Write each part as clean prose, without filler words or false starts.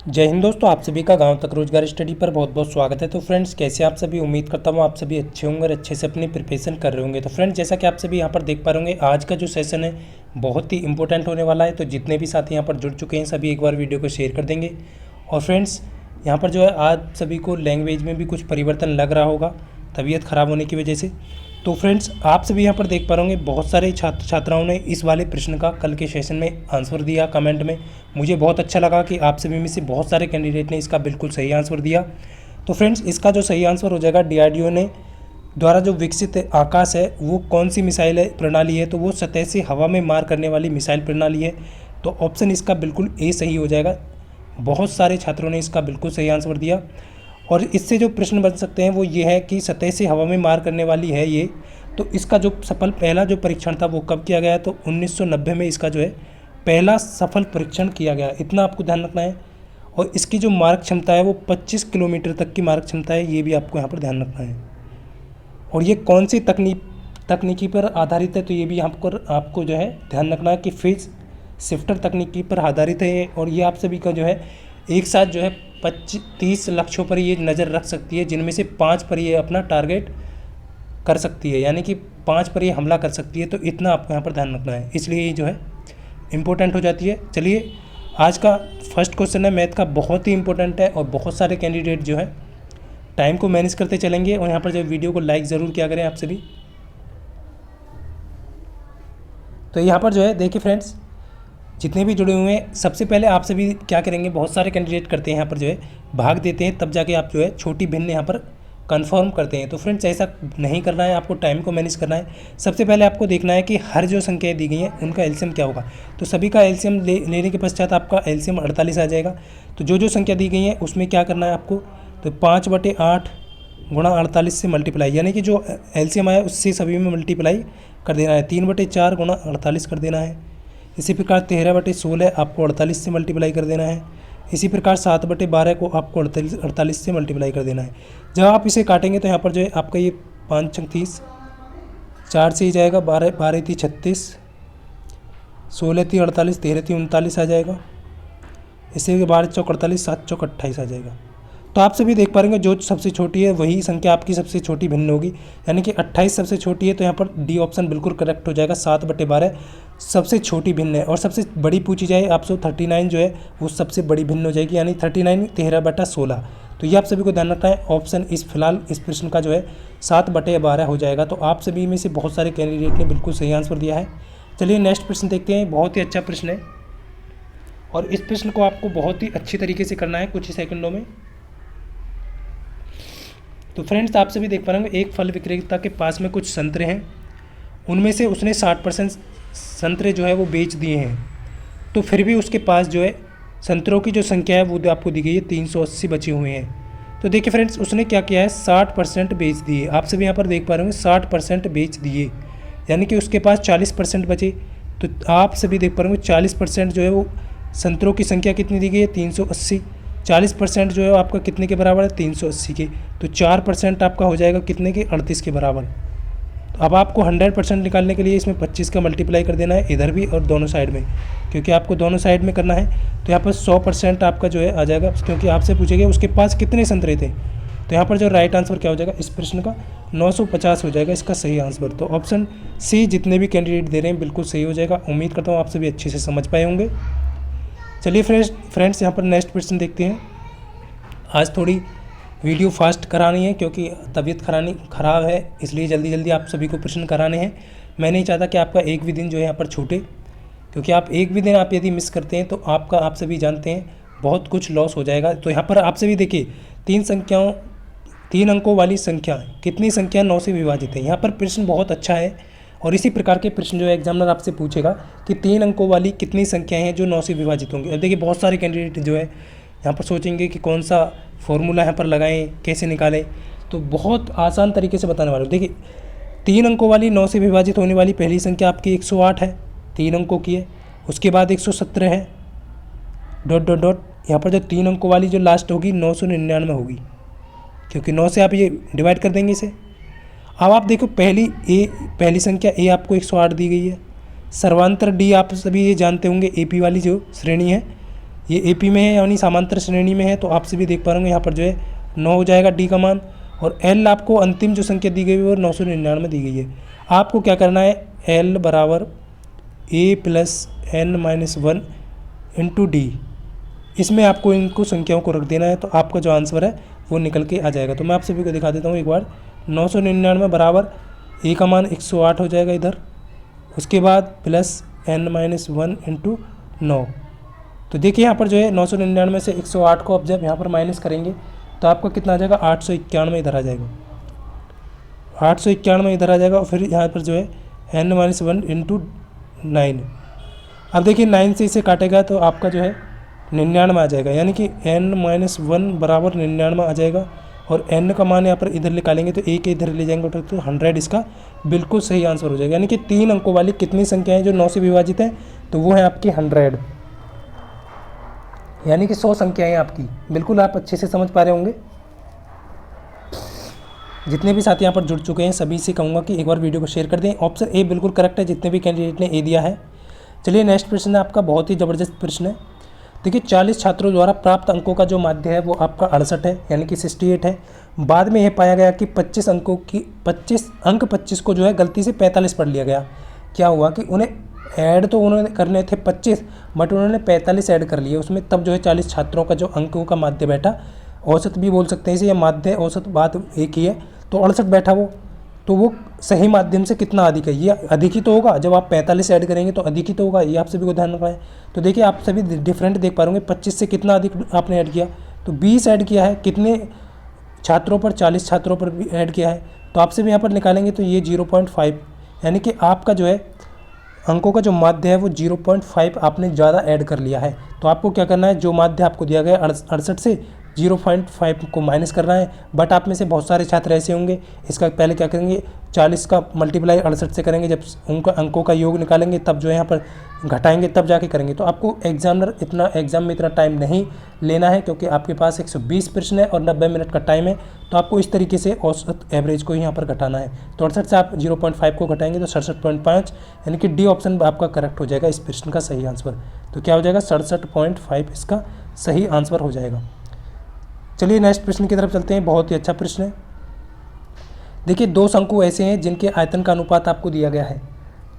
जय हिंद दोस्तों, आप सभी का गांव तक रोजगार स्टडी पर बहुत बहुत स्वागत है। तो फ्रेंड्स, कैसे आप सभी? उम्मीद करता हूं आप सभी अच्छे होंगे और अच्छे से अपनी प्रिपरेशन कर रहे होंगे। तो फ्रेंड्स, जैसा कि आप सभी यहां पर देख पा रहे होंगे, आज का जो सेशन है बहुत ही इंपॉर्टेंट होने वाला है। तो जितने भी साथी यहां पर जुड़ चुके हैं सभी एक बार वीडियो को शेयर कर देंगे। और फ्रेंड्स, यहाँ पर जो है आज सभी को लैंग्वेज में भी कुछ परिवर्तन लग रहा होगा तबीयत ख़राब होने की वजह से। तो फ्रेंड्स, आप सभी यहाँ पर देख पा रहे होंगे बहुत सारे छात्र छात्राओं ने इस वाले प्रश्न का कल के सेशन में आंसर दिया कमेंट में। मुझे बहुत अच्छा लगा कि आप सभी में से बहुत सारे कैंडिडेट ने इसका बिल्कुल सही आंसर दिया। तो फ्रेंड्स, इसका जो सही आंसर हो जाएगा, डीआरडीओ ने द्वारा जो विकसित आकाश है वो कौन सी मिसाइल प्रणाली है, तो वो सतह से हवा में मार करने वाली मिसाइल प्रणाली है। तो ऑप्शन इसका बिल्कुल ए सही हो जाएगा। बहुत सारे छात्रों ने इसका बिल्कुल सही आंसर दिया। और इससे जो प्रश्न बन सकते हैं वो ये है कि सतह से हवा में मार करने वाली है ये, तो इसका जो सफल पहला जो परीक्षण था वो कब किया गया? तो 1990 में इसका जो है पहला सफल परीक्षण किया गया। इतना आपको ध्यान रखना है। और इसकी जो मारक क्षमता है वो 25 किलोमीटर तक की मारक क्षमता है, ये भी आपको यहाँ पर ध्यान रखना है। और ये कौन सी तकनीकी पर आधारित है, तो ये भी यहाँ पर आपको जो है ध्यान रखना है कि फेज शिफ्टर तकनीकी पर आधारित है। और ये आप सभी का जो है एक साथ जो है 30 लक्ष्यों पर ये नज़र रख सकती है, जिनमें से 5 पर ये अपना टारगेट कर सकती है, यानी कि 5 पर ये हमला कर सकती है। तो इतना आपको यहाँ पर ध्यान रखना है, इसलिए ये जो है इम्पोर्टेंट हो जाती है। चलिए, आज का फर्स्ट क्वेश्चन है मैथ का, बहुत ही इंपॉर्टेंट है और बहुत सारे कैंडिडेट जो है टाइम को मैनेज करते चलेंगे। और यहाँ पर जो वीडियो को लाइक ज़रूर किया करें आप सभी। तो यहाँ पर जो है देखिए फ्रेंड्स, जितने भी जुड़े हुए हैं सबसे पहले आप सभी क्या करेंगे, बहुत सारे कैंडिडेट करते हैं यहाँ पर जो है भाग देते हैं, तब जाके आप जो है छोटी भिन्न यहाँ पर कंफर्म करते हैं। तो फ्रेंड्स, ऐसा नहीं करना है, आपको टाइम को मैनेज करना है। सबसे पहले आपको देखना है कि हर जो संख्याएं दी गई हैं उनका एलसीएम क्या होगा। तो सभी का एलसीएम लेने के पश्चात आपका एलसीएम 48 आ जाएगा। तो जो संख्या दी गई है उसमें क्या करना है आपको, तो 5/8 गुणा 48 से मल्टीप्लाई, यानी कि जो एलसीएम आया उससे सभी में मल्टीप्लाई कर देना है। 3/4 गुणा 48 कर देना है। इसी प्रकार 13/16 आपको 48 से मल्टीप्लाई कर देना है। इसी प्रकार 7/12 को आपको 48 से मल्टीप्लाई कर देना है। जब आप इसे काटेंगे तो यहाँ पर जो है आपका ये 5 छंग 30, 4 से ही जाएगा, 12 3 36, 16 3 48, 13 3 39 आ जाएगा। इसी के 12 चौक 48, 7 चौक 28 आ जाएगा। तो आप सभी देख पा रहे हैं जो सबसे छोटी है वही संख्या आपकी सबसे छोटी भिन्न होगी, यानी कि 28 सबसे छोटी है। तो यहाँ पर डी ऑप्शन बिल्कुल करेक्ट हो जाएगा। 7/12 सबसे छोटी भिन्न है। और सबसे बड़ी पूछी जाए आपसे 39 जो है वो सबसे बड़ी भिन्न हो जाएगी, यानी 39 13/16। तो ये आप सभी को ध्यान रखना है। ऑप्शन फिलहाल इस प्रश्न का जो है 7/12 हो जाएगा। तो आप सभी में से बहुत सारे कैंडिडेट ने बिल्कुल सही आंसर दिया है। चलिए नेक्स्ट प्रश्न देखते हैं। बहुत ही अच्छा प्रश्न है और इस प्रश्न को आपको बहुत ही अच्छी तरीके से करना है कुछ ही सेकंडों में। तो फ्रेंड्स, आप सभी देख पा रहे होंगे, एक फल विक्रेता के पास में कुछ संतरे हैं, उनमें से उसने 60% संतरे जो है वो बेच दिए हैं। तो फिर भी उसके पास जो है संतरों की जो संख्या है वो आपको दी गई है 380 बचे हुए हैं। तो देखिए फ्रेंड्स, उसने क्या किया है, 60% बेच दिए। आप सभी यहाँ पर देख पा रहे होंगे 60% बेच दिए, यानी कि उसके पास 40% बचे। तो आप सभी देख पा रहे होंगे 40% जो है वो संतरों की संख्या कितनी दी गई है, 380। 40% जो है आपका कितने के बराबर है, 380 के। तो 4% आपका हो जाएगा कितने के, 38 के बराबर। तो अब आपको 100% निकालने के लिए इसमें 25 का मल्टीप्लाई कर देना है, इधर भी और दोनों साइड में, क्योंकि आपको दोनों साइड में करना है। तो यहाँ पर 100% आपका जो है आ जाएगा, क्योंकि आपसे पूछेगा उसके पास कितने संतरे थे। तो यहाँ पर जो राइट आंसर क्या हो जाएगा इस प्रश्न का, 950 हो जाएगा इसका सही आंसर। तो ऑप्शन सी जितने भी कैंडिडेट दे रहे हैं बिल्कुल सही हो जाएगा। उम्मीद करता हूँ आप सभी अच्छे से समझ पाए होंगे। चलिए फ्रेंड्स, यहाँ पर नेक्स्ट प्रश्न देखते हैं। आज थोड़ी वीडियो फास्ट करानी है क्योंकि तबीयत ख़राब है, इसलिए जल्दी जल्दी आप सभी को प्रश्न कराने हैं। मैं नहीं चाहता कि आपका एक भी दिन जो है यहाँ पर छूटे, क्योंकि आप एक भी दिन आप यदि मिस करते हैं तो आपका, आप सभी जानते हैं, बहुत कुछ लॉस हो जाएगा। तो यहाँ पर आप सभी देखिए 3 अंकों वाली संख्या, कितनी संख्या 9 से विभाजित है। यहाँ पर प्रश्न बहुत अच्छा है और इसी प्रकार के प्रश्न जो है एग्जामिनर आपसे पूछेगा कि 3 अंकों वाली कितनी संख्याएं हैं जो 9 से विभाजित होंगी। और देखिए बहुत सारे कैंडिडेट जो है यहाँ पर सोचेंगे कि कौन सा फॉर्मूला यहाँ पर लगाएं, कैसे निकालें। तो बहुत आसान तरीके से बताने वाले हूँ। देखिए 3 अंकों वाली 9 से विभाजित होने वाली पहली संख्या आपकी 108 है, 3 अंकों की है। उसके बाद 117 है, डॉट डॉट डॉट। यहाँ पर जो 3 अंकों वाली जो लास्ट होगी 999 होगी, क्योंकि 9 से आप ये डिवाइड कर देंगे इसे। अब आप देखो पहली संख्या ए आपको 108 दी गई है। सर्वांतर डी आप सभी ये जानते होंगे, एपी वाली जो श्रेणी है ये AP में है यानी समांतर श्रेणी में है, तो आपसे भी देख पा रहे होंगे यहाँ पर जो है 9 हो जाएगा D का मान। और L आपको अंतिम जो संख्या दी गई है वो 999 दी गई है। आपको क्या करना है, L बराबर A plus n-1 into D, इसमें आपको इनको संख्याओं को रख देना है, तो आपका जो आंसर है वो निकल के आ जाएगा। तो मैं आप सभी को दिखा देता हूँ एक बार। 999 बराबर A का मान 108 हो जाएगा इधर, उसके बाद प्लस n-1 इंटू 9। तो देखिए यहाँ पर जो है 999 में से 108 को अब जब यहाँ पर माइनस करेंगे तो आपका कितना आ जाएगा, 891 इधर आ जाएगा, 891 इधर आ जाएगा। और फिर यहाँ पर जो है n-1 इंटू 9। अब देखिए 9 से इसे काटेगा तो आपका जो है 99 आ जाएगा, यानी कि n-1 बराबर 99 आ जाएगा। और n का मान यहाँ पर इधर निकालेंगे तो एक इधर ले जाएंगे तो 100 इसका बिल्कुल सही आंसर हो जाएगा। यानी कि 3 अंकों वाली कितनी संख्याएं जो 9 से विभाजित है, तो वो है आपकी 100, यानी कि 100 संख्याएं आपकी। बिल्कुल आप अच्छे से समझ पा रहे होंगे। जितने भी साथी यहाँ पर जुड़ चुके हैं सभी से कहूँगा कि एक बार वीडियो को शेयर कर दें। ऑप्शन ए बिल्कुल करेक्ट है, जितने भी कैंडिडेट ने ए दिया है। चलिए नेक्स्ट प्रश्न है आपका, बहुत ही ज़बरदस्त प्रश्न है। देखिए 40 छात्रों द्वारा प्राप्त अंकों का जो माध्य है वो आपका 68 है, यानी कि 68 है। बाद में यह पाया गया कि 25 अंकों की 25 को जो है गलती से 45 पढ़ लिया गया। क्या हुआ कि उन्हें ऐड तो उन्होंने करने थे 25, बट उन्होंने 45 ऐड कर लिए उसमें, तब जो है 40 छात्रों का जो अंकों का माध्य बैठा, औसत भी बोल सकते हैं इसे, या माध्य औसत बात एक ही है, तो 68 बैठा वो। तो वो सही माध्यम से कितना अधिक है, ये अधिक ही तो होगा। जब आप 45 ऐड करेंगे तो अधिक ही तो होगा, ये आप सभी को ध्यान रखना है। तो देखिए आप सभी डिफरेंट देख पा रहे 25 से कितना अधिक आपने ऐड किया, तो 20 ऐड किया है। कितने छात्रों पर, 40 छात्रों पर भी ऐड किया है, तो आपसे भी यहाँ पर निकालेंगे तो ये 0.5, यानी कि आपका जो है अंकों का जो माध्य है वो 0.5 आपने ज़्यादा ऐड कर लिया है। तो आपको क्या करना है, जो माध्य आपको दिया गया 68 से 0.5 को माइनस करना है। बट आप में से बहुत सारे छात्र ऐसे होंगे, इसका पहले क्या करेंगे, 40 का मल्टीप्लाई 68 से करेंगे, जब उनका अंकों का योग निकालेंगे तब जो है यहाँ पर घटाएंगे तब जाके करेंगे। तो आपको एग्जाम में इतना टाइम नहीं लेना है, क्योंकि आपके पास 120 प्रश्न है और 90 मिनट का टाइम है। तो आपको इस तरीके से औसत एवरेज को यहाँ पर घटाना है। तो 68 से आप 0.5 को घटाएंगे तो 67.5, यानी कि डी ऑप्शन आपका करेक्ट हो जाएगा इस प्रश्न का सही आंसर। तो क्या हो जाएगा, 67.5 इसका सही आंसर हो जाएगा। चलिए नेक्स्ट प्रश्न की तरफ चलते हैं, बहुत ही अच्छा प्रश्न है। देखिए 2 शंकु ऐसे हैं जिनके आयतन का अनुपात आपको दिया गया है।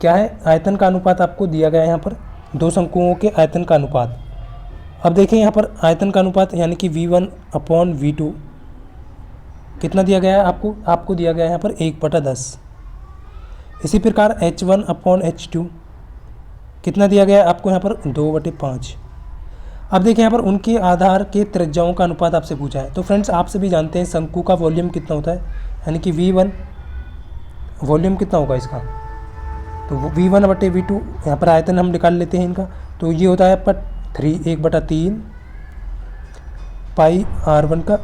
क्या है, आयतन का अनुपात आपको दिया गया है यहाँ पर, 2 शंकुओं के आयतन का अनुपात। अब देखिए यहाँ पर आयतन का अनुपात यानी कि V1/V2 कितना दिया गया है आपको दिया गया है यहाँ पर 1/10। इसी प्रकार H1/H2 कितना दिया गया है आपको यहाँ पर 2/5। अब देखिए यहाँ पर उनके आधार के त्रिज्याओं का अनुपात आपसे पूछा है। तो फ्रेंड्स आप सभी जानते हैं शंकु का वॉल्यूम कितना होता है, यानी कि V1 वॉल्यूम कितना होगा इसका, तो V1/V2 यहाँ पर आयतन हम निकाल लेते हैं इनका। तो ये होता है पर 1/3 पाई R1 का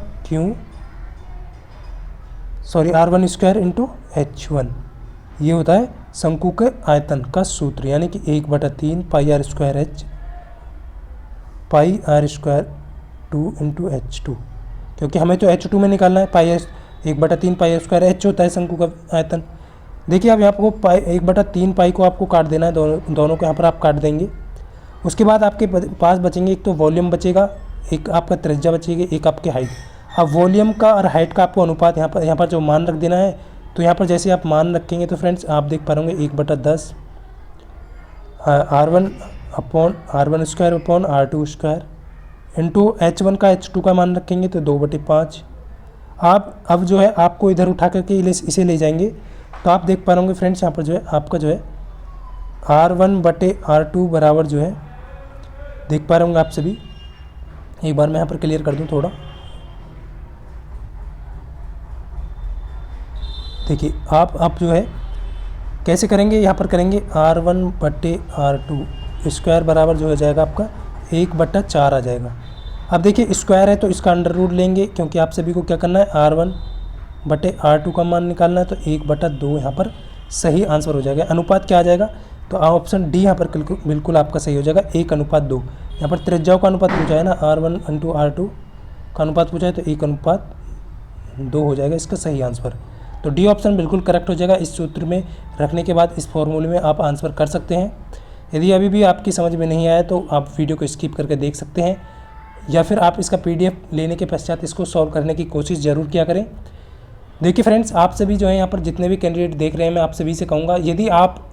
R1² इंटू H1, ये होता है शंकु के आयतन का सूत्र, यानी कि 1/3 पाई R² H पाई R² 2 इंटू H2, क्योंकि हमें तो H2 में निकालना है। 1/3 पाई R² H होता है शंकु का आयतन। देखिए अब यहाँ पर 1/3 पाई को आपको काट देना है, दोनों को यहाँ पर आप काट देंगे। उसके बाद आपके पास बचेंगे, एक तो वॉल्यूम बचेगा, एक आपका त्रिज्या बचेगी, एक आपकी हाइट। अब वॉल्यूम का और हाइट का आपको अनुपात यहाँ पर जो मान रख देना है। तो यहाँ पर जैसे आप मान रखेंगे तो फ्रेंड्स आप देख पा रहे होंगे 1/10 R1/R1² इंटू H1 का H2 का मान रखेंगे तो 2/5। आप अब जो है आपको इधर उठा करके इसे ले जाएंगे तो आप देख पा रहे होंगे फ्रेंड्स यहाँ पर जो है आपका जो है R1/R2 बराबर जो है, देख पा रहे होंगे आप सभी। एक बार मैं यहाँ पर क्लियर कर दूँ थोड़ा। देखिए आप जो है कैसे करेंगे, यहाँ पर करेंगे R1/R2 स्क्वायर बराबर जो हो जाएगा आपका 1/4 आ जाएगा। अब देखिए स्क्वायर है तो इसका अंडर रूट लेंगे, क्योंकि आप सभी को क्या करना है, R1/R2 का मान निकालना है। तो 1/2 यहाँ पर सही आंसर हो जाएगा। अनुपात क्या आ जाएगा, तो ऑप्शन डी यहाँ पर बिल्कुल आपका सही हो जाएगा, 1/2। यहाँ पर त्रिज्याओं का अनुपात पूछा है ना, R1/R2 का अनुपात पूछा है तो 1/2 हो जाएगा इसका सही आंसर। तो डी ऑप्शन बिल्कुल करेक्ट हो जाएगा। इस सूत्र में रखने के बाद इस फॉर्मूले में आप आंसर कर सकते हैं। यदि अभी भी आपकी समझ में नहीं आया तो आप वीडियो को स्किप करके देख सकते हैं, या फिर आप इसका PDF लेने के पश्चात इसको सॉल्व करने की कोशिश ज़रूर किया करें। देखिए फ्रेंड्स, आप सभी जो है यहाँ पर जितने भी कैंडिडेट देख रहे हैं, मैं आप सभी से कहूँगा, यदि आप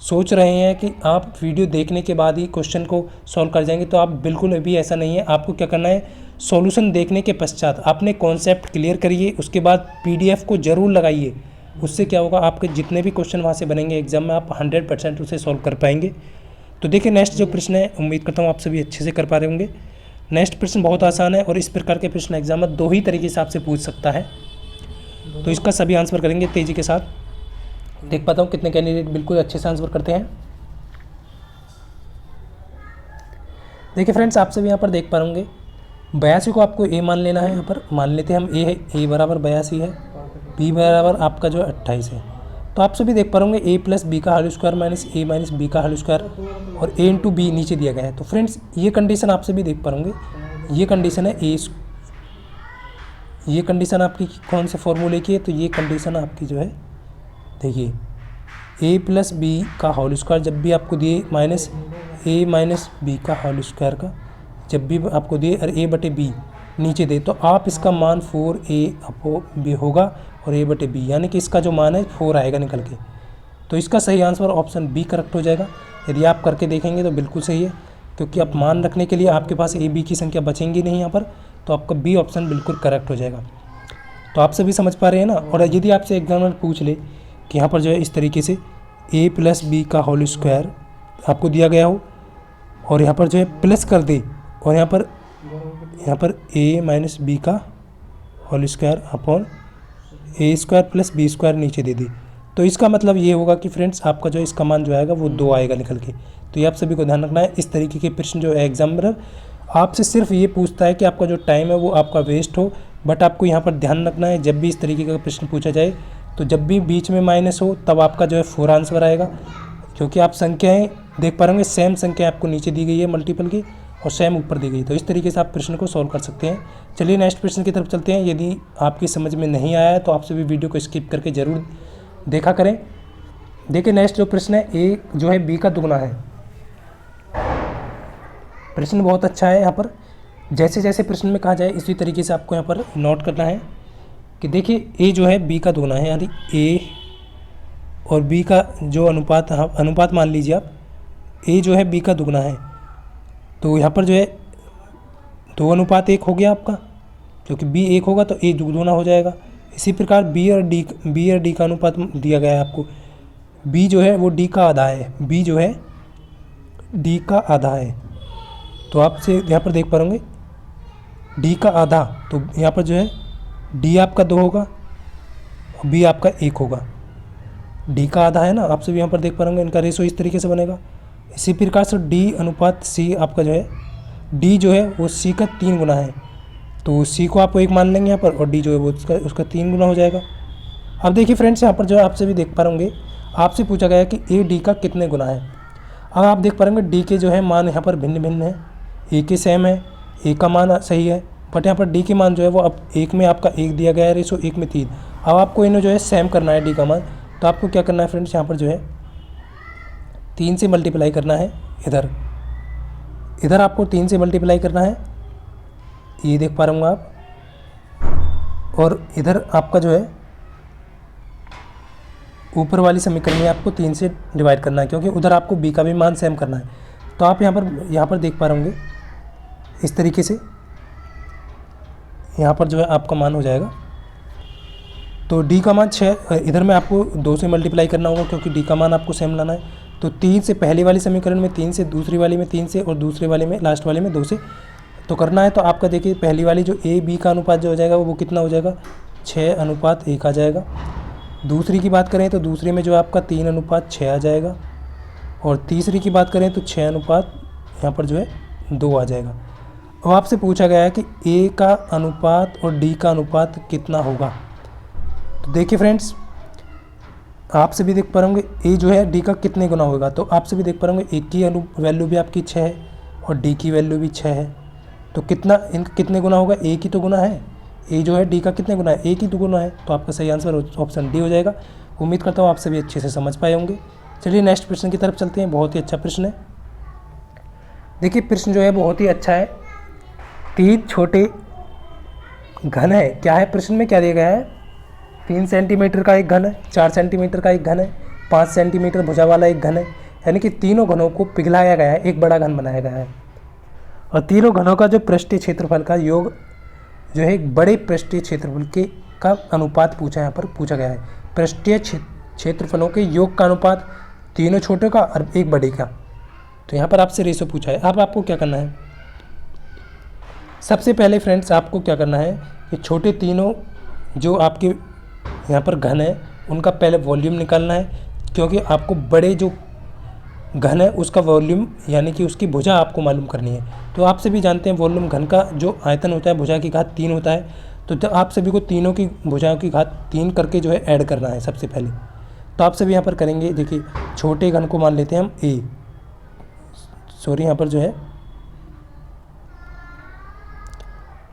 सोच रहे हैं कि आप वीडियो देखने के बाद ही क्वेश्चन को सॉल्व कर जाएंगे, तो आप बिल्कुल भी ऐसा नहीं है। आपको क्या करना है, सॉल्यूशन देखने के पश्चात अपने कॉन्सेप्ट क्लियर करिए, उसके बाद PDF को ज़रूर लगाइए। उससे क्या होगा, आपके जितने भी क्वेश्चन वहाँ से बनेंगे एग्जाम में, आप 100% उसे सॉल्व कर पाएंगे। तो देखिए नेक्स्ट जो प्रश्न है, उम्मीद करता हूँ आप सभी अच्छे से कर पा रहे होंगे। नेक्स्ट प्रश्न बहुत आसान है और इस प्रकार के प्रश्न एग्जाम में 2 ही तरीके से आपसे पूछ सकता है, तो इसका सभी आंसर करेंगे तेज़ी के साथ। देख पाता हूँ कितने कैंडिडेट बिल्कुल अच्छे से आंसर करते हैं। देखिए फ्रेंड्स, आप सभी यहाँ पर देख पा होंगे 82 को आपको A मान लेना है। यहाँ पर मान लेते हैं हम A है, A बराबर 82 है, B बराबर आपका जो है 28 है। तो आप सभी देख पा होंगे A प्लस बी का whole square minus A minus B का होल स्क्वायर और A इंटू बी नीचे दिया गया है। तो फ्रेंड्स ये कंडीशन आप सभी देख पा होंगे, ये कंडीशन है ये कंडीशन आपकी कौन से फॉर्मूले की है, तो ये कंडीशन आपकी जो है, देखिए A प्लस बी का होल स्क्वायर जब भी आपको दिए माइनस A माइनस बी का होल स्क्वायर का जब भी आपको दिए और A बटे बी नीचे दे, तो आप इसका मान 4A अपो बी होगा और A बटे बी, यानी कि इसका जो मान है 4 आएगा निकल के। तो इसका सही आंसर ऑप्शन बी करेक्ट हो जाएगा। यदि आप करके देखेंगे तो बिल्कुल सही है, क्योंकि आप मान रखने के लिए आपके पास A B की संख्या बचेंगी नहीं यहाँ पर, तो आपका बी ऑप्शन बिल्कुल करेक्ट हो जाएगा। तो आप सभी समझ पा रहे हैं ना। और यदि आपसे एग्जामिनर पूछ ले कि यहाँ पर जो है इस तरीके से A प्लस बी का होल स्क्वायर आपको दिया गया हो और यहाँ पर जो है प्लस कर दे और यहाँ पर A माइनस बी का whole square upon A square plus B square नीचे दे दी, तो इसका मतलब ये होगा कि फ्रेंड्स आपका जो इसका मान जो आएगा वो 2 आएगा निकल के। तो ये आप सभी को ध्यान रखना है। इस तरीके के प्रश्न जो है एग्जामिनर आपसे सिर्फ ये पूछता है कि आपका जो टाइम है वो आपका वेस्ट हो, बट आपको यहाँ पर ध्यान रखना है, जब भी इस तरीके का प्रश्न पूछा जाए तो जब भी बीच में माइनस हो तब आपका जो है 4 आंसर आएगा, क्योंकि आप संख्याएँ देख पा रहे सेम संख्या आपको नीचे दी गई है मल्टीपल की और सेम ऊपर दी गई। तो इस तरीके से आप प्रश्न को सॉल्व कर सकते हैं। चलिए नेक्स्ट प्रश्न की तरफ चलते हैं। यदि आपकी समझ में नहीं आया है तो आप सभी वीडियो को स्किप करके ज़रूर देखा करें। देखिए नेक्स्ट जो प्रश्न है, A जो है B का दुगना है। प्रश्न बहुत अच्छा है। यहाँ पर जैसे जैसे प्रश्न में कहा जाए इसी तरीके से आपको यहाँ पर नोट करना है कि देखिए A जो है B का दुगना है, यानी A और B का जो अनुपात मान लीजिए आप, A जो है B का दुगना है, तो यहाँ पर जो है 2:1 हो गया आपका, क्योंकि B 1 होगा तो A दुगना हो जाएगा। इसी प्रकार B और D का अनुपात दिया गया है आपको। B जो है वो D का आधा है, B जो है D का आधा है, तो आपसे यहाँ पर देख पा रहे होंगे D का आधा, तो यहाँ पर जो है D आपका 2 होगा और B आपका 1 होगा। D का आधा है ना, आप सभी यहाँ पर देख पा रहे होंगे, इनका रेशो इस तरीके से बनेगा। इसी प्रकार से D अनुपात C आपका जो है, D जो है वो C का 3 गुना है, तो C को आप 1 मान लेंगे यहाँ पर और D जो है वो उसका 3 गुना हो जाएगा। अब देखिए फ्रेंड्स, यहाँ पर जो आप सभी देख पा रहे होंगे, आपसे पूछा गया है कि A D का कितने गुना है। अब आप देख पा रहे होंगे D के जो है मान यहाँ पर भिन्न भिन्न है, A के सेम है, A का मान सही है, बट यहाँ पर D के मान जो है वो अब 1 में आपका 1 दिया गया है रेशो 1 में 3। अब आपको इन्हें जो है सेम करना है D का मान, तो आपको क्या करना है फ्रेंड्स, यहाँ पर जो है 3 से मल्टीप्लाई करना है। इधर आपको 3 से मल्टीप्लाई करना है, ये देख पा रहे होंगे आप, और इधर आपका जो है ऊपर वाली समीकरण में आपको 3 से डिवाइड करना है, क्योंकि उधर आपको B का भी मान सेम करना है। तो आप यहाँ पर देख पा रहे होंगे इस तरीके से यहाँ पर जो है आपका मान हो जाएगा, तो D का मान 6, इधर में आपको 2 से मल्टीप्लाई करना होगा क्योंकि D का मान आपको सेम लाना है। तो 3 से पहली वाली समीकरण में 3 से, दूसरी वाली में 3 से और दूसरे वाले में लास्ट वाले में 2 से तो करना है। तो आपका देखिए पहली वाली जो A B का अनुपात जो हो जाएगा वो कितना हो जाएगा, 6:1 आ जाएगा। दूसरी की बात करें तो दूसरी में जो आपका 3:6 आ जाएगा, और तीसरी की बात करें तो 6 यहाँ पर जो है 2 आ जाएगा। अब आपसे पूछा गया है कि A का अनुपात और D का अनुपात कितना होगा। तो देखिए फ्रेंड्स, आप सभी देख पा रहे होंगे A जो है D का कितने गुना होगा, तो आप सभी देख पा रहे होंगे A की वैल्यू भी आपकी 6 है और D की वैल्यू भी 6 है, तो इनका कितने गुना होगा, A की तो गुना है, A जो है D का कितने गुना है, A की तो गुना है, तो आपका सही आंसर ऑप्शन D हो जाएगा। उम्मीद करता हूँ आप सभी अच्छे से समझ पाए होंगे। चलिए नेक्स्ट प्रश्न की तरफ चलते हैं। बहुत ही अच्छा प्रश्न है। देखिए प्रश्न जो है बहुत ही अच्छा है। 3 छोटे घन है, क्या है प्रश्न में क्या दिया गया है? 3 सेंटीमीटर का एक घन है, 4 सेंटीमीटर का एक घन है, 5 सेंटीमीटर भुजा वाला एक घन है। यानी कि तीनों घनों को पिघलाया गया है, एक बड़ा घन बनाया गया है। और तीनों घनों का जो पृष्ठीय क्षेत्रफल का योग जो है एक बड़े पृष्ठीय क्षेत्रफल के का अनुपात पूछा, यहाँ पर पूछा गया है। पृष्ठीय क्षेत्रफलों के योग का अनुपात तीनों छोटे का और एक बड़े का। तो यहाँ पर आपसे रेशो पूछा है। अब आपको क्या करना है? सबसे पहले फ्रेंड्स आपको क्या करना है कि छोटे तीनों जो आपके यहाँ पर घन है उनका पहले वॉल्यूम निकालना है, क्योंकि आपको बड़े जो घन है उसका वॉल्यूम यानी कि उसकी भुजा आपको मालूम करनी है। तो आप सभी जानते हैं वॉल्यूम घन का जो आयतन होता है भुजा की घात 3 होता है। तो आप सभी को तीनों की भुजाओं की घात 3 करके जो है ऐड करना है सबसे पहले। तो आप सभी यहाँ पर करेंगे। देखिए छोटे घन को मान लेते हैं हम ए, सॉरी यहाँ पर जो है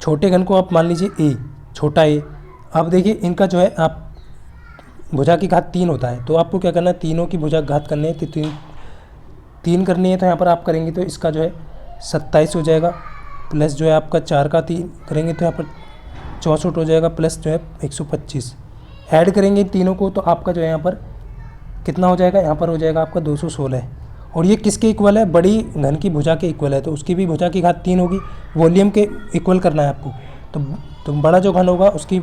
छोटे घन को आप मान लीजिए ए, छोटा ए। अब देखिए इनका जो है आप भुजा की घात 3 होता है। तो आपको क्या करना है? तीनों की भुजा घात करनी है। तो 3 करनी है। तो यहाँ पर आप करेंगे तो इसका जो है 27 हो जाएगा, प्लस जो है आपका 4 का 3 करेंगे तो यहाँ पर 64 हो जाएगा, प्लस जो है 125 ऐड करेंगे तीनों को। तो आपका जो है यहाँ पर कितना हो जाएगा? यहाँ पर हो जाएगा आपका 216। और ये किसके इक्वल है? बड़ी घन की भुजा के इक्वल है। तो उसकी भी भुजा की घात 3 होगी, वॉल्यूम के इक्वल करना है आपको। तो बड़ा जो घन होगा उसकी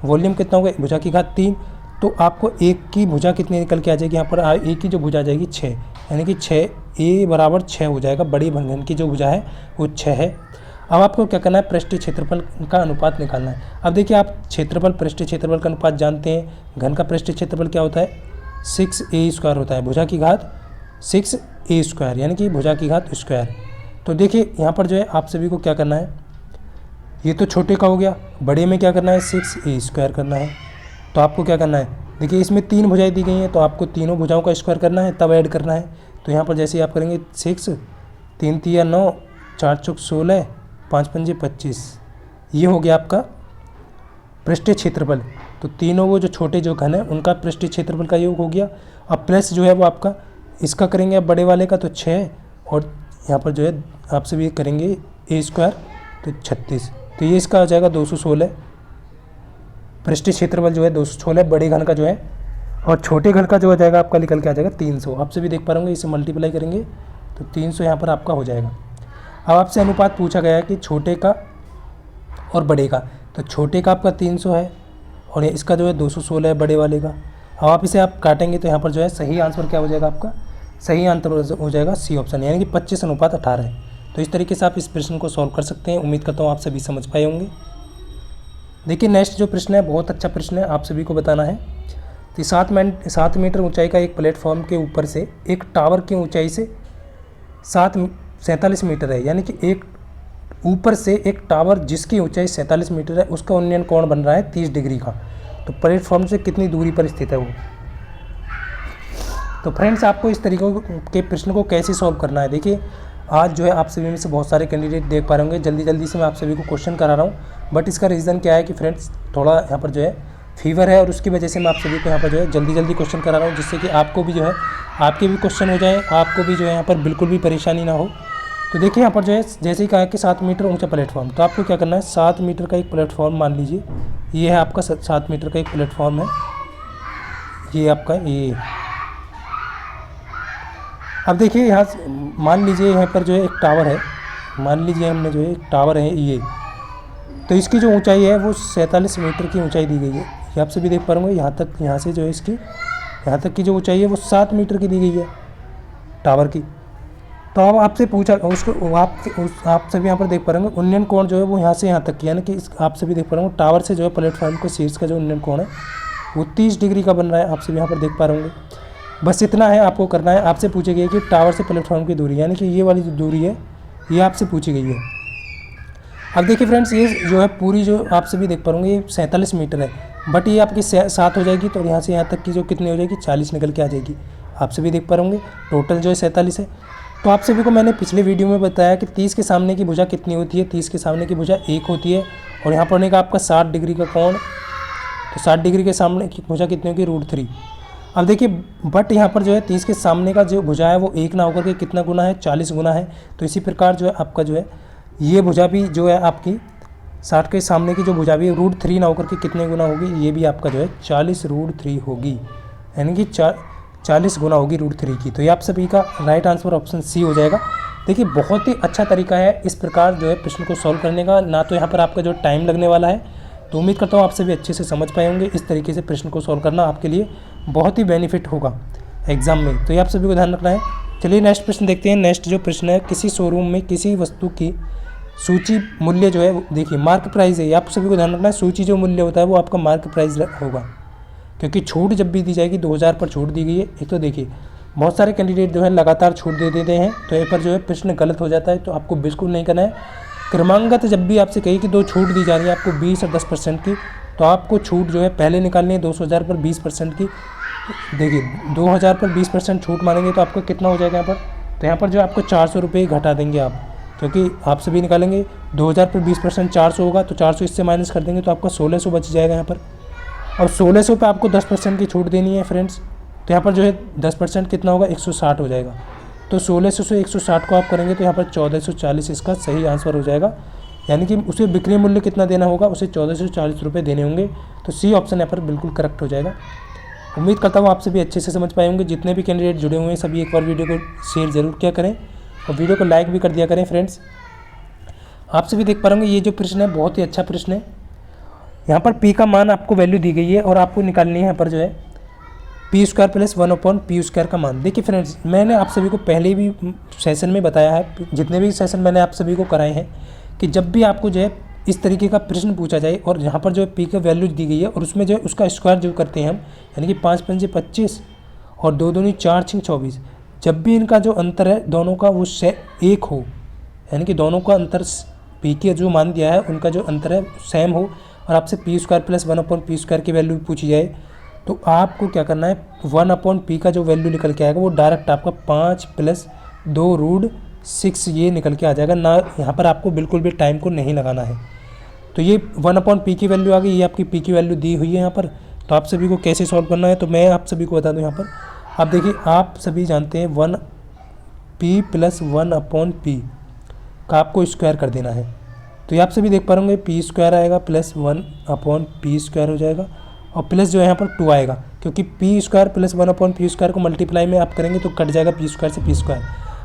वॉल्यूम कितना होगा? भुजा की घात 3। तो आपको एक की भुजा कितनी निकल के आ जाएगी? यहाँ पर एक की जो भुजा आ जाएगी 6, यानी कि 6 ए बराबर 6 हो जाएगा। बड़ी घन की जो भुजा है वो 6 है। अब आपको क्या करना है? पृष्ठीय क्षेत्रफल का अनुपात निकालना है। अब देखिए आप क्षेत्रफल पृष्ठीय क्षेत्रफल का अनुपात जानते हैं। घन का पृष्ठीय क्षेत्रफल क्या होता है? 6a² होता है, भुजा की घात 6a², यानी कि भुजा की घात स्क्वायर। तो देखिए यहाँ पर जो है आप सभी को क्या करना है? ये तो छोटे का हो गया, बड़े में क्या करना है? 6a² करना है। तो आपको क्या करना है? देखिए इसमें 3 भुजाएं दी गई हैं, तो आपको तीनों भुजाओं का स्क्वायर करना है, तब ऐड करना है। तो यहाँ पर जैसे आप करेंगे 6, 3 तिया 9, 4 चौक 16, 5 पंजे 25, ये हो गया आपका पृष्ठीय क्षेत्रफल। तो तीनों वो जो छोटे जो घन है उनका पृष्ठीय क्षेत्रफल का योग हो गया। अब प्लस जो है वो आपका इसका करेंगे अब बड़े वाले का, तो 6, और यहाँ पर जो है आप सभी करेंगे a² तो 36। तो ये इसका हो जाएगा 216। पृष्ठीय क्षेत्रफल जो है 216 बड़े घन का जो है, और छोटे घन का जो हो जाएगा आपका निकल के आ जाएगा 300। आप सभी देख पा रहे होंगे, इसे मल्टीप्लाई करेंगे तो 300 यहाँ पर आपका हो जाएगा। अब आपसे अनुपात पूछा गया है कि छोटे का और बड़े का। तो छोटे का आपका 300 है और इसका जो है 216 है बड़े वाले का। अब आप इसे आप काटेंगे तो यहाँ पर जो है सही आंसर क्या हो जाएगा? आपका सही आंसर हो जाएगा सी ऑप्शन, यानी कि 25:18 है। तो इस तरीके से आप इस प्रश्न को सॉल्व कर सकते हैं। उम्मीद करता हूँ आप सभी समझ पाए होंगे। देखिए नेक्स्ट जो प्रश्न है बहुत अच्छा प्रश्न है, आप सभी को बताना है। तो 7 मीटर ऊंचाई का एक प्लेटफॉर्म के ऊपर से एक टावर की ऊंचाई से 47 मीटर है, यानी कि एक ऊपर से एक टावर जिसकी ऊंचाई 47 मीटर है उसका उन्नयन कोण बन रहा है 30 डिग्री का। तो प्लेटफॉर्म से कितनी दूरी पर स्थित है वो? तो फ्रेंड्स आपको इस तरीके के प्रश्न को कैसे सॉल्व करना है? देखिए आज जो है आप सभी में से बहुत सारे कैंडिडेट देख पा रहे होंगे, जल्दी से मैं आप सभी को क्वेश्चन करा रहा हूँ। बट इसका रीज़न क्या है कि फ्रेंड्स थोड़ा यहाँ पर जो है फीवर है और उसकी वजह से मैं आप सभी को यहाँ पर जो है जल्दी क्वेश्चन करा रहा हूँ, जिससे कि आपको भी जो है आपके भी क्वेश्चन हो जाए, आपको भी जो है यहाँ पर बिल्कुल भी परेशानी ना हो। तो देखिए यहाँ पर जो है जैसे ही कहा कि 7 मीटर ऊंचा प्लेटफॉर्म, तो आपको क्या करना है? 7 मीटर का एक प्लेटफॉर्म मान लीजिए, ये है आपका 7 मीटर का एक प्लेटफॉर्म है, ये आपका ये। अब देखिए यहाँ मान लीजिए यहाँ पर जो है एक टावर है, मान लीजिए हमने जो है एक टावर है ये, तो इसकी जो ऊंचाई है वो 47 मीटर की ऊंचाई दी गई है। ये आप सभी देख पा रहे होंगे, यहाँ तक यहाँ से जो है इसकी यहाँ तक की जो ऊंचाई है वो 7 मीटर की दी गई है टावर की। तो अब आपसे पूछा उसको आप सभी यहाँ पर देख पा रहे होंगे उन्नयन कोण जो है वो यहाँ से यहाँ तक की, यानी कि आप सभी देख पा रहे होंगे टावर से जो है प्लेटफॉर्म के शीर्ष का जो उन्नयन कोण है वो 30 डिग्री का बन रहा है। आप सभी यहाँ पर देख पा रहे होंगे। बस इतना है आपको करना है। आपसे पूछी गई है कि टावर से प्लेटफॉर्म की दूरी, यानी कि ये वाली जो दूरी है ये आपसे पूछी गई है। अब देखिए फ्रेंड्स ये जो है पूरी जो आप सभी देख पा रहे होंगे ये 47 मीटर है, बट ये आपकी 7 हो जाएगी, तो यहाँ से यहाँ तक की जो कितनी हो जाएगी 40 निकल के आ जाएगी। आप सभी देख पा रहे होंगे टोटल जो है 47 है। तो आप सभी को मैंने पिछले वीडियो में बताया कि 30 के सामने की भुजा कितनी होती है? 30 के सामने की भुजा 1 होती है, और यहाँ पर बनेगा आपका 60 डिग्री का कोण, तो 60 डिग्री के सामने की भुजा कितनी होगी? √3। अब देखिए बट यहाँ पर जो है 30 के सामने का जो भुजा है वो 1 ना होकर के कितना गुना है, 40 गुना है। तो इसी प्रकार जो है आपका जो है ये भुजा भी जो है आपकी 60 के सामने की जो भुजा भी √3 ना होकर के कितने गुना होगी, ये भी आपका जो है 40 √3 होगी, यानी कि 40 गुना होगी √3 की। तो ये आप सभी का राइट आंसर ऑप्शन सी हो जाएगा। देखिए बहुत ही अच्छा तरीका है इस प्रकार जो है प्रश्न को सॉल्व करने का, ना तो यहाँ पर आपका जो टाइम लगने वाला है। तो उम्मीद करता हूँ आप सभी अच्छे से समझ पाए होंगे। इस तरीके से प्रश्न को सॉल्व करना आपके लिए बहुत ही बेनिफिट होगा एग्जाम में, तो ये आप सभी को ध्यान रखना है। चलिए नेक्स्ट प्रश्न देखते हैं। नेक्स्ट जो प्रश्न है, किसी शोरूम में किसी वस्तु की सूची मूल्य जो है, देखिए मार्क प्राइस है, आप सभी को ध्यान रखना है। सूची जो मूल्य होता है वो आपका मार्क प्राइस होगा, क्योंकि छूट जब भी दी जाएगी 2000 पर छूट दी गई है। एक तो देखिए बहुत सारे कैंडिडेट जो है लगातार छूट दे देते हैं, तो यहाँ पर जो है प्रश्न गलत हो जाता है, तो आपको बिल्कुल नहीं करना है। क्रमांकत जब भी आपसे कही कि 2 छूट दी जा रही है आपको 20 और 10% की, तो आपको छूट जो है पहले निकालनी है 200,000 पर 20% की। देखिए 2000 पर 20% छूट मानेंगे तो आपको कितना हो जाएगा यहाँ पर, तो यहाँ पर जो आपको 400 रुपये घटा देंगे आप, क्योंकि आप सभी निकालेंगे 2000 पर 20% 400 होगा, तो 400 इससे माइनस कर देंगे तो आपका 1600 बच जाएगा यहाँ पर। और 1600 पे आपको 10% की छूट देनी है फ्रेंड्स, तो यहाँ पर जो है 10% कितना होगा, 160 हो जाएगा। तो 1600 से 160 को आप करेंगे तो यहाँ पर 1440 इसका सही आंसर हो जाएगा, यानी कि उसे बिक्री मूल्य कितना देना होगा, उसे 1440 रुपये देने होंगे। तो सी ऑप्शन यहाँ पर बिल्कुल करेक्ट हो जाएगा। उम्मीद करता हूँ आप सभी अच्छे से समझ पाए होंगे। जितने भी कैंडिडेट जुड़े हुए हैं सभी एक बार वीडियो को शेयर जरूर किया करें और वीडियो को लाइक भी कर दिया करें फ्रेंड्स। आप सभी देख पा रहे होंगे ये जो प्रश्न है बहुत ही अच्छा प्रश्न है। यहाँ पर पी का मान आपको वैल्यू दी गई है और आपको निकालनी है यहाँ पर जो है P square plus 1/p square का मान। देखिए फ्रेंड्स मैंने आप सभी को पहले भी सेशन में बताया है, जितने भी सेशन मैंने आप सभी को कराए हैं, कि जब भी आपको जो है इस तरीके का प्रश्न पूछा जाए और यहाँ पर जो है पी का वैल्यू दी गई है और उसमें जो है उसका स्क्वायर जो करते हैं हम, यानी कि 5 पंजे 25 और 2 दूनी 4 6 24, जब भी इनका जो अंतर है दोनों का वो एक हो, यानी कि दोनों का अंतर पी के जो मान दिया है उनका जो अंतर है सेम हो, और आपसे P square plus 1/p square की वैल्यू पूछी जाए, तो आपको क्या करना है 1/p का जो वैल्यू निकल के आएगा वो डायरेक्ट आपका 5 + 2√6 ये निकल के आ जाएगा ना। यहाँ पर आपको बिल्कुल भी टाइम को नहीं लगाना है। तो ये 1/p की वैल्यू आ गई, ये आपकी p की वैल्यू दी हुई है यहाँ पर। तो आप सभी को कैसे सॉल्व करना है तो मैं आप सभी को बता दूँ। यहाँ पर आप देखिए आप सभी जानते हैं 1p + 1/p का आपको स्क्वायर कर देना है। तो ये आप सभी देख पा रहे होंगे p स्क्वायर आएगा प्लस 1/p स्क्वायर हो जाएगा, और प्लस जो है यहाँ पर 2 आएगा, क्योंकि p square plus 1/p square को मल्टीप्लाई में आप करेंगे तो कट जाएगा p स्क्वायर से p स्क्वायर।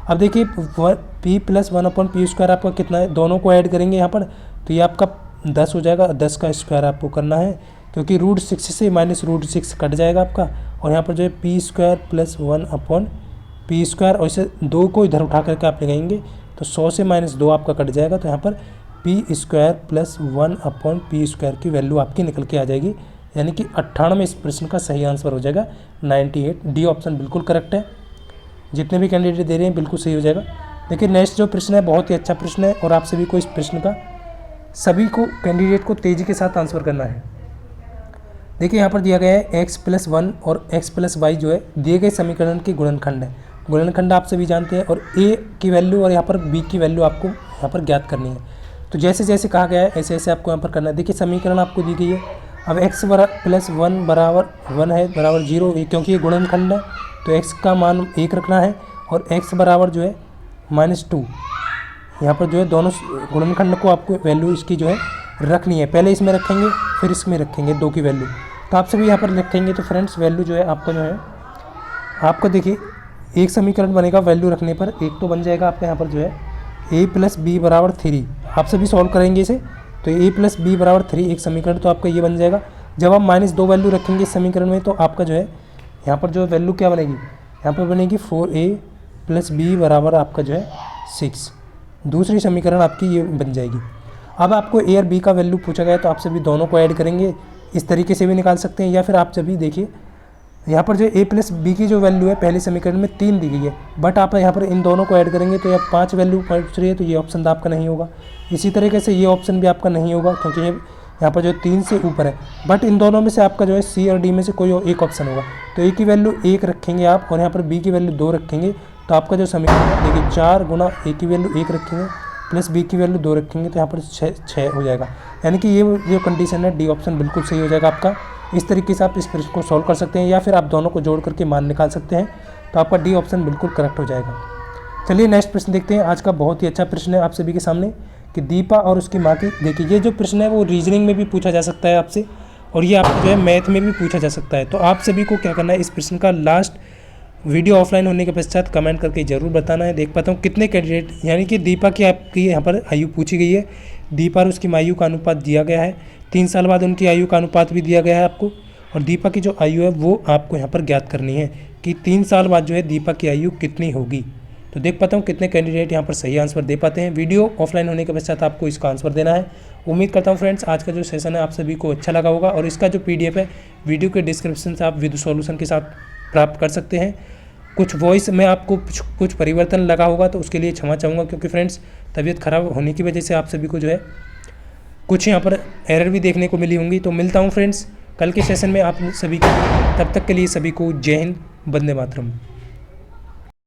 अब देखिए p + 1/p स्क्वायर आपका कितना है, दोनों को ऐड करेंगे यहाँ पर, तो ये आपका 10 हो जाएगा। 10 का स्क्वायर आपको करना है, क्योंकि √6 से -√6 कट जाएगा आपका, और यहाँ पर जो है p square plus 1/p square, और इसे 2 को इधर उठा करके आप लगाएंगे तो 100 से -2 आपका कट जाएगा, तो यहाँ पर p square plus 1/p square की वैल्यू आपकी निकल के आ जाएगी, यानी कि 98 इस प्रश्न का सही आंसर हो जाएगा 98। डी ऑप्शन बिल्कुल करेक्ट है, जितने भी कैंडिडेट दे रहे हैं बिल्कुल सही हो जाएगा। देखिए नेक्स्ट जो प्रश्न है बहुत ही अच्छा प्रश्न है, और आप सभी को इस प्रश्न का सभी को कैंडिडेट को तेज़ी के साथ आंसर करना है। देखिए यहाँ पर दिया गया है x + 1 और x + y जो है दिए गए समीकरण के गुणनखंड है। गुणनखंड आप सभी जानते हैं, और a की वैल्यू और यहाँ पर b की वैल्यू आपको यहाँ पर ज्ञात करनी है। तो जैसे जैसे कहा गया है ऐसे ऐसे आपको यहाँ पर करना है। देखिए समीकरण आपको दी गई है, अब x + 1 बराबर 1 है बराबर 0, क्योंकि ये गुणनखंड है तो x का मान 1 रखना है, और x बराबर जो है -2, यहाँ पर जो है दोनों गुणनखंड को आपको वैल्यू इसकी जो है रखनी है। पहले इसमें रखेंगे फिर इसमें रखेंगे 2 की वैल्यू, तो आप सभी यहाँ पर रखेंगे तो फ्रेंड्स वैल्यू जो है आपका जो है आपका देखिए एक समीकरण बनेगा वैल्यू रखने पर। एक तो बन जाएगा आपका यहाँ पर जो है a + b = 3, आप सभी सॉल्व करेंगे इसे, तो a + b = 3 एक समीकरण तो आपका ये बन जाएगा। जब आप -2 वैल्यू रखेंगे इस समीकरण में तो आपका जो है यहाँ पर जो वैल्यू क्या बनेगी, यहाँ पर बनेगी 4a + b = आपका जो है 6, दूसरी समीकरण आपकी ये बन जाएगी। अब आपको a और b का वैल्यू पूछा गया तो आप सभी दोनों को ऐड करेंगे, इस तरीके से भी निकाल सकते हैं, या फिर आप सभी देखिए यहाँ पर जो a + b की जो वैल्यू है पहले समीकरण में 3 दी गई है, बट आप यहाँ पर इन दोनों को ऐड करेंगे तो यह 5 वैल्यू पूछ रही है, तो ये ऑप्शन तो आपका नहीं होगा। इसी तरीके से ये ऑप्शन भी आपका नहीं होगा, क्योंकि ये यहाँ पर जो 3 से ऊपर है, बट इन दोनों में से आपका जो है c और d में से कोई एक ऑप्शन होगा। तो a की वैल्यू 1 रखेंगे आप, और यहाँ पर b की वैल्यू 2 रखेंगे, तो आपका जो समीकरण है देखिए 4 × a की वैल्यू 1 रखेंगे प्लस बी की वैल्यू 2 रखेंगे तो यहाँ पर 6 हो जाएगा। यानी कि ये जो कंडीशन है डी ऑप्शन बिल्कुल सही हो जाएगा आपका। इस तरीके से आप इस प्रश्न को सॉल्व कर सकते हैं, या फिर आप दोनों को जोड़ करके मान निकाल सकते हैं, तो आपका डी ऑप्शन बिल्कुल करेक्ट हो जाएगा। चलिए नेक्स्ट प्रश्न देखते हैं। आज का बहुत ही अच्छा प्रश्न है आप सभी के सामने कि दीपा और उसकी माँ की, देखिए ये जो प्रश्न है वो रीजनिंग में भी पूछा जा सकता है आपसे, और ये आपको जो है मैथ में भी पूछा जा सकता है। तो आप सभी को क्या करना है, इस प्रश्न का लास्ट वीडियो ऑफलाइन होने के पश्चात कमेंट करके जरूर बताना है। देख पाता हूँ कितने कैंडिडेट, यानी कि दीपा की आपकी यहाँ पर आयु पूछी गई है, दीपा और उसकी आयु का अनुपात दिया गया है, 3 साल बाद उनकी आयु का अनुपात भी दिया गया है आपको, और दीपा की जो आयु है वो आपको यहाँ पर ज्ञात करनी है कि 3 साल बाद जो है दीपा की आयु कितनी होगी। तो देख पाता हूँ कितने कैंडिडेट यहाँ पर सही आंसर दे पाते हैं। वीडियो ऑफलाइन होने के पश्चात आपको इसका आंसर देना है। उम्मीद करता हूँ फ्रेंड्स आज का जो सेशन है आप सभी को अच्छा लगा होगा, और इसका जो PDF है वीडियो के डिस्क्रिप्शन से आप विद सॉल्यूशन के साथ प्राप्त कर सकते हैं। कुछ वॉइस में आपको कुछ परिवर्तन लगा होगा तो उसके लिए क्षमा चाहूँगा, क्योंकि फ्रेंड्स तबीयत खराब होने की वजह से आप सभी को जो है कुछ यहाँ पर एरर भी देखने को मिली होंगी। तो मिलता हूँ फ्रेंड्स कल के सेशन में आप सभी को, तब तक के लिए सभी को जय हिंद, वंदे मातरम।